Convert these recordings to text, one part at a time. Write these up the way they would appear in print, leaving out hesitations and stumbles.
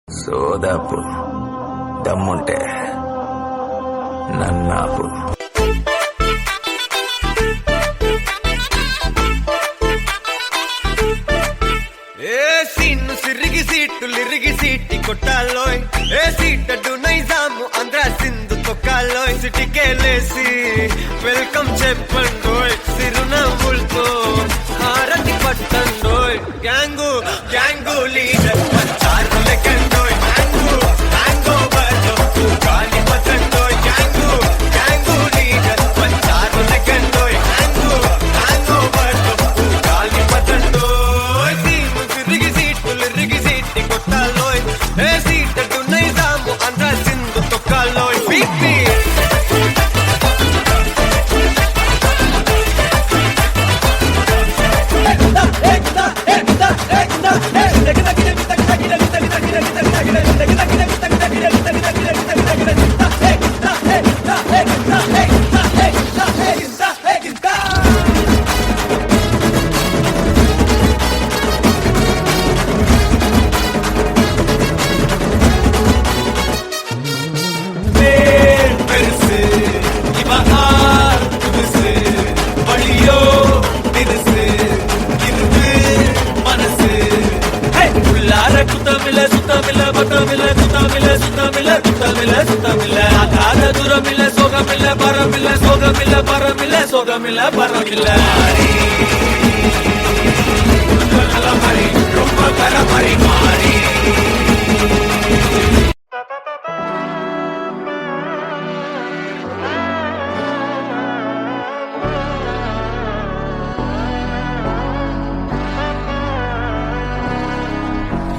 సోదాపు దమ్ముంటే నన్నాపు. సిరిగి సీటులిరిగి సీటి కొట్టాలోయ్ ఏ సీటడు నైజాము ఆంధ్ర సింధు తొక్కాలోయ్ సిటికేలేసి వెల్కమ్ చెప్పండోయ్ సిరునవ్వులతో హారతి పట్టండోయ్ gang gang leader పంచారు లెక్కండోయ్ గ్యాంగు గ్యాంగో బజో గాలి పట్టండోయ్ గ్యాంగు గ్యాంగు లీడర్ పంచారు లెక్కండోయ్ గ్యాంగు గ్యాంగో బజో గాలి పట్టండోయ్ సిరిగి సీటులిరిగి సీటి కొట్టాలోయ్ ఏ సీటడు నైజాము ఆంధ్ర సింధు తొక్కాలోయ్ బీపీ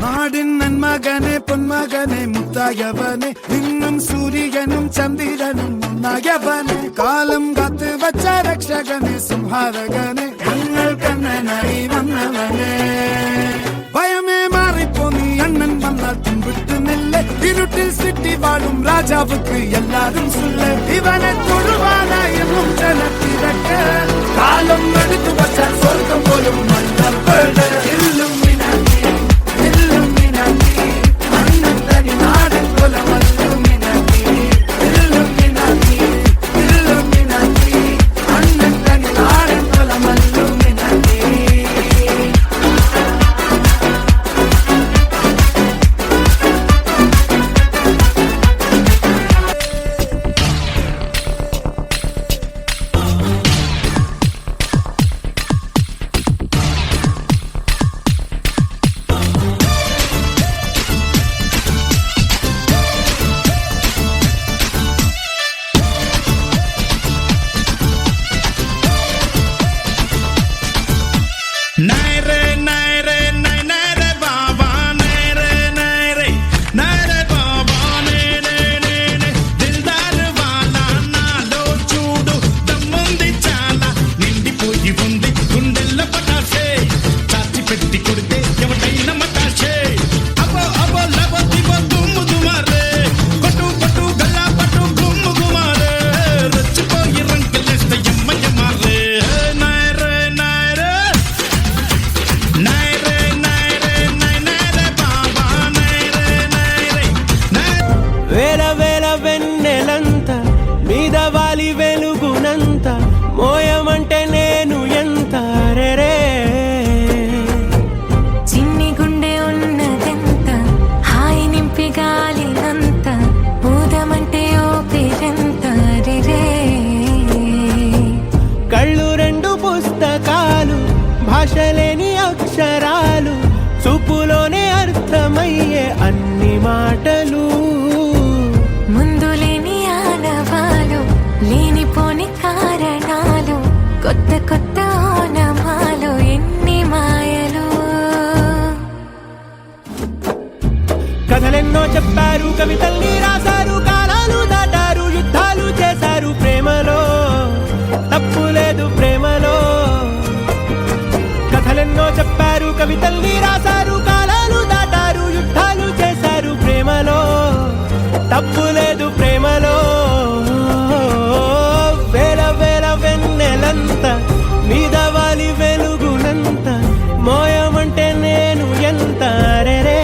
നാടിൻ നന്മകനെ പൊന്മകനെ മുത്തായവനെ നിന്നും സൂര്യനും ചന്ദ്രനും ഒന്നായവനെ കാലം കാത്ത് വച്ച രക്ഷകനെ സംഹാരകനെ ഞങ്ങൾ കണ്ണനായി വന്നവനെ ഭയമേ മാറിപ്പോ നീ അണ്ണൻ വന്നാൽ പിൻവിട്ടു നില്ല ഇരുട്ടിൽ സിറ്റി വാഴും രാജാവുക്ക് എല്ലാരും സുല്ല ഇവനെ തൊഴുവാനായും ജനത്തിരക്ക് കാലം എടുത്തു വച്ചാൽ സ്വർഗം പോലും മണ്ണപ്പേട് ഇല്ലും మోయమంటే నేను ఎంత రే చిన్ని గుండె ఉన్నదెంత హాయి నింపి గాలినంత ఊదమంటే ఓపిరెంత రే కళ్ళు రెండు పుస్తకాలు భాషలేని అక్షరాలు చూపులోనే అర్థమయ్యే అన్ని మాటలు ముందు లేని ఆనవాలు లేనిపోని కారణాలు కొత్త కొత్త ఓనమాలు ఎన్ని మాయలు కథలెన్నో చెప్పారు కవితల్ని రాశారు కాలాలు దాటారు యుద్ధాలు చేశారు ప్రేమలో తప్పు లేదు ప్రేమలో కథలెన్నో చెప్పారు కవితల్ని రాశారు కాలాలు దాటారు యుద్ధాలు చేశారు ప్రేమలో తప్పు లేదు ప్రేమలో వేల వేల వెన్నెలంత మీద వాలి వెలుగునంత మోయమంటే నేను ఎంత రే